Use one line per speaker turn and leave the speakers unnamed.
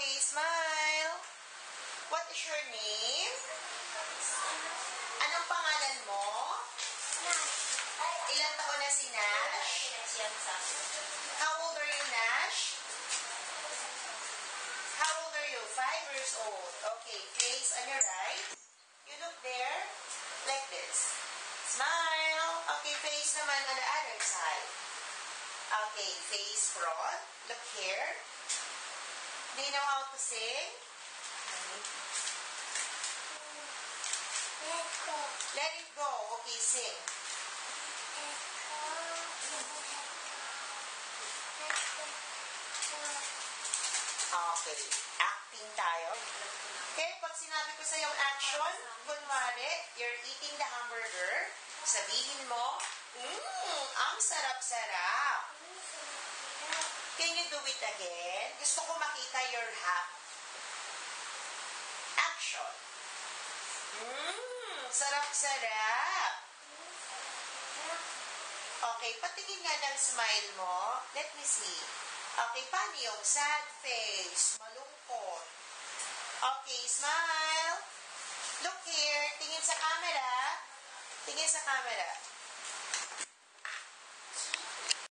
Okay, smile. What is your name? Anong pangalan mo? Ilang taon na si Nash? How old are you, Nash? How old are you? 5 years old. Okay, face on your right. You look there, like this. Smile. Okay, face naman on the other side. Okay, face front. Look here. Do you know how to sing? Let it go. Okay, sing. Okay, acting tayo. Okay, pag sinabi ko sa yung action, kunwari, you're eating the hamburger, sabihin mo, ang sarap-sarap. Can you do it again? Gusto ko makita your action. Sarap-sarap. Okay, patingin nga ng smile mo. Let me see. Okay, paano yung sad face? Malungkot. Okay, smile. Look here. Tingin sa camera. Tingin sa camera.